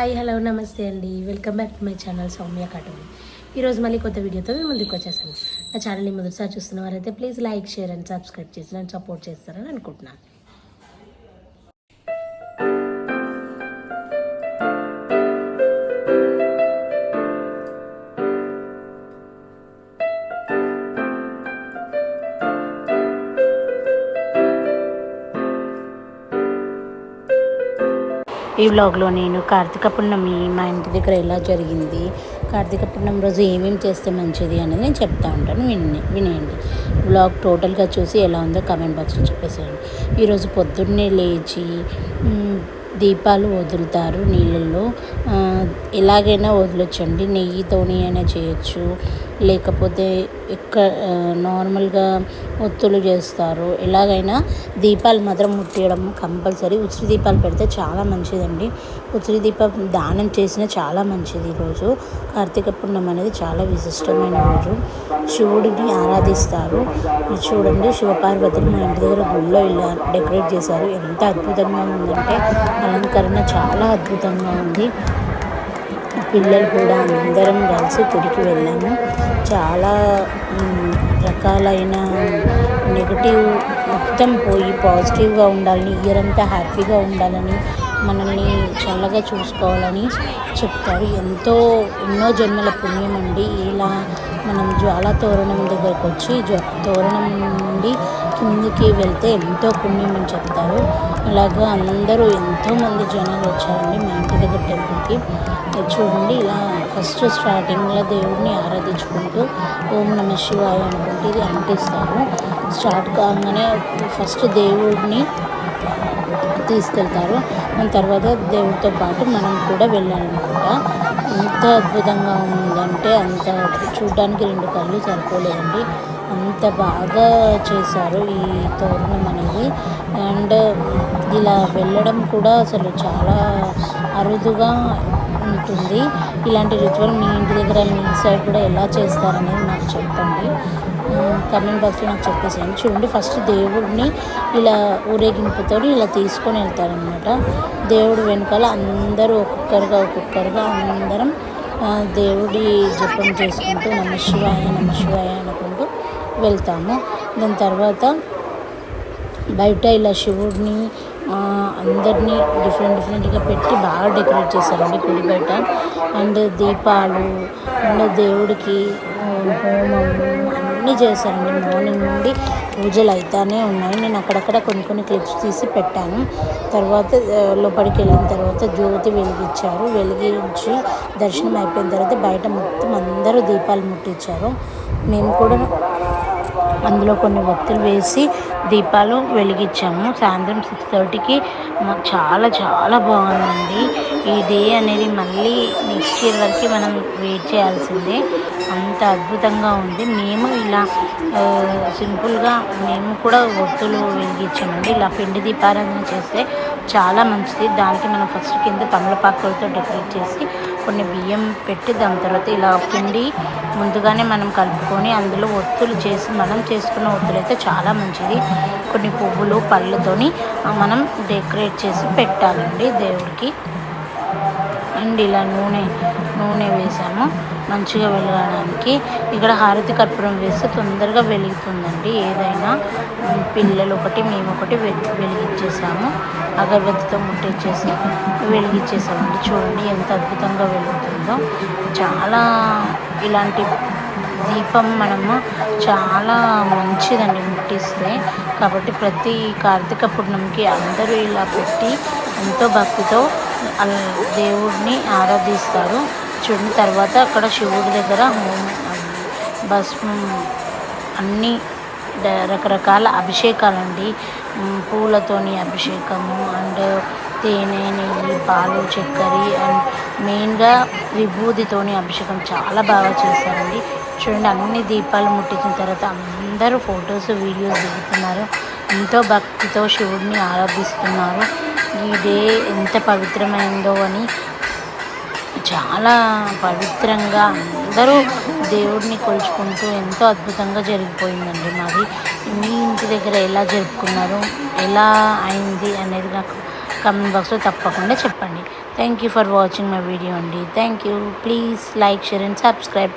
Hi hello నమస్తే అండి. Welcome back to my channel Soumya cartoon. ఈరోజు మళ్ళీ కొత్త వీడియోతో మేము ముందుకు వచ్చేసాను. నా ఛానల్ని మొదటిసారి చూస్తున్న వారైతే please like, share and subscribe చేసి నన్ను సపోర్ట్ చేస్తారని అనుకుంటున్నాను. ఈ వ్లాగ్లో నేను కార్తీక పున్నమి మా ఇంటి దగ్గర ఎలా జరిగింది, కార్తీక పున్నమి రోజు ఏమేమి చేస్తే మంచిది అనేది నేను చెప్తా ఉంటాను. వినేయండి. వ్లాగ్ టోటల్గా చూసి ఎలా ఉందో కామెంట్ బాక్స్లో చెప్పేసేయండి. ఈరోజు పొద్దున్నే లేచి దీపాలు వదులుతారు నీళ్ళల్లో. ఎలాగైనా వదలొచ్చండి, నెయ్యితోని అయినా చేయొచ్చు, లేకపోతే నార్మల్గా ఒత్తులు చేస్తారు. ఎలాగైనా దీపాలు మాత్రం ముట్టియడం కంపల్సరీ. ఉసిరి దీపాలు పెడితే చాలా మంచిదండి. ఉసిరి దీపం దానం చేసిన చాలా మంచిది. ఈరోజు కార్తీక పున్నమి అనేది చాలా విశిష్టమైన రోజు. శివుడిని ఆరాధిస్తారు. చూడండి, శివపార్వతులు మా ఇంటి దగ్గర గుళ్ళో ఇలా డెకరేట్ చేశారు. ఎంత అద్భుతంగా ఉందంటే అలంకరణ చాలా అద్భుతంగా ఉంది. పిల్లలు కూడా అందరం కలిసి గుడికి వెళ్ళాము. చాలా రకాలైన నెగటివ్ మొత్తం పోయి పాజిటివ్గా ఉండాలని, ఇయర్ అంతా హ్యాపీగా ఉండాలని, మనల్ని చల్లగా చూసుకోవాలని చెప్తారు. ఎన్నో జన్మల పుణ్యం అండి. ఇలా మనం జ్వాలా తోరణం దగ్గరకు వచ్చి తోరణం నుండి కిందికి వెళ్తే ఎంతో పుణ్యం అని చెప్తారు. అలాగా అందరూ ఎంతోమంది జనాలు వచ్చారండి మా ఇంటి దగ్గర టెంపుల్కి. చూడండి, ఇలా ఫస్ట్ స్టార్టింగ్లో దేవుడిని ఆరాధించుకుంటూ ఓం నమ శివాయ అనుకుంటే ఇది అంటిస్తారు. స్టార్ట్ కాగానే ఫస్ట్ దేవుడిని తీసుకెళ్తారు. దాని తర్వాత దేవుడితో పాటు మనం కూడా వెళ్ళాలన్నమాట. ఎంత అద్భుతంగా ఉందంటే అంత చూడడానికి 2 కళ్ళు సరిపోలేదండి. అంత బాగా చేశారు ఈ తోరణం అనేది. అండ్ ఇలా వెళ్ళడం కూడా అసలు చాలా అరుదుగా ఉంటుంది. ఇలాంటి రిచువల్ మీ ఇంటి దగ్గర, మీ సైడ్ కూడా ఎలా చేస్తారనేది నాకు చెప్పండి. కామెంట్ బాక్స్లో నాకు చెప్పేసేయండి. చూడండి, ఫస్ట్ దేవుడిని ఇలా ఊరేగింపుతో ఇలా తీసుకొని వెళ్తారనమాట. దేవుడు వెనకాల అందరూ ఒక్కొక్కరుగా అందరం దేవుడి జపం చేసుకుంటూ నమ శివాయ అనుకుంటూ వెళ్తాము. దాని తర్వాత బయట ఇలా శివుడిని అందరినీ డిఫరెంట్గా పెట్టి బాగా డెకరేట్ చేశారండి గుడి బయట. అండ్ దీపాలు అండ్ దేవుడికి హోమం అన్నీ చేశారండి. మార్నింగ్ నుండి పూజలు అయితేనే ఉన్నాయి. నేను అక్కడక్కడ కొన్ని క్లిప్స్ తీసి పెట్టాను. తర్వాత లోపలికి వెళ్ళిన తర్వాత జ్యోతి వెలిగించి దర్శనం అయిపోయిన తర్వాత బయట మొత్తం అందరూ దీపాలు ముట్టించారు. మేము కూడా అందులో కొన్ని ఒత్తులు వేసి దీపాలు వెలిగించాము. సాయంత్రం 6:30కి మాకు చాలా బాగుందండి. ఈ డే అనేది మళ్ళీ నెక్స్ట్ ఇయర్ వరకు మనం వెయిట్ చేయాల్సిందే. అంత అద్భుతంగా ఉంది. మేము ఇలా సింపుల్గా మేము కూడా ఒత్తులు వెలిగించామండి. ఇలా పిండి దీపారాధన చేస్తే చాలా మంచిది. దానికి మనం ఫస్ట్ కింద తమలపాకులతో డెకరేట్ చేసి కొన్ని బియ్యం పెట్టి దాని తర్వాత ఇలా పిండి ముందుగానే మనం కలుపుకొని అందులో ఒత్తులు చేసి మనం చేసుకున్న ఒత్తులు అయితే చాలా మంచిది. కొన్ని పువ్వులు పళ్ళతోని మనం డెకరేట్ చేసి పెట్టాలండి దేవుడికి. అండ్ ఇలా నూనె వేసాము మంచిగా వెలగడానికి. ఇక్కడ హారతి కర్పూరం వేస్తే తొందరగా వెలుగుతుందండి. ఏదైనా పిల్లలు ఒకటి మేము ఒకటి వెలిగించేసాము. అగరబత్తితో ముట్టించేసి వెలిగించేసామండి. చూడండి ఎంత అద్భుతంగా వెలుగుతుందో. చాలా ఇలాంటి దీపం మనము చాలా మంచిదండి ముట్టిస్తే. కాబట్టి ప్రతి కార్తీక పున్నమికి అందరూ ఇలా పెట్టి ఎంతో భక్తితో దేవుడిని ఆరాధిస్తారు. చూడండి, తర్వాత అక్కడ శివుడి దగ్గర భస్మం అన్నీ రకరకాల అభిషేకాలండి. పూలతోని అభిషేకము అండ్ తేనె, నెయ్యి, పాలు, చక్కెర అండ్ మెయిన్గా విభూతితోని అభిషేకం చాలా బాగా చేశారండి. చూడండి, అన్ని దీపాలు ముట్టించిన తర్వాత అందరూ ఫొటోస్ వీడియోస్ దిగుతున్నారు. ఎంతో భక్తితో శివుడిని ఆరాధిస్తున్నారు. ఈ డే ఎంత పవిత్రమైందో అని చాలా పవిత్రంగా అందరూ దేవుడిని కొలుచుకుంటూ ఎంతో అద్భుతంగా జరిగిపోయిందండి మాది. మీ ఇంటి దగ్గర ఎలా జరుపుకున్నారు, ఎలా అయింది అనేది నాకు కామెంట్ బాక్స్లో తప్పకుండా చెప్పండి. Thank you for watching my video అండి. Thank you. Please like, share and subscribe.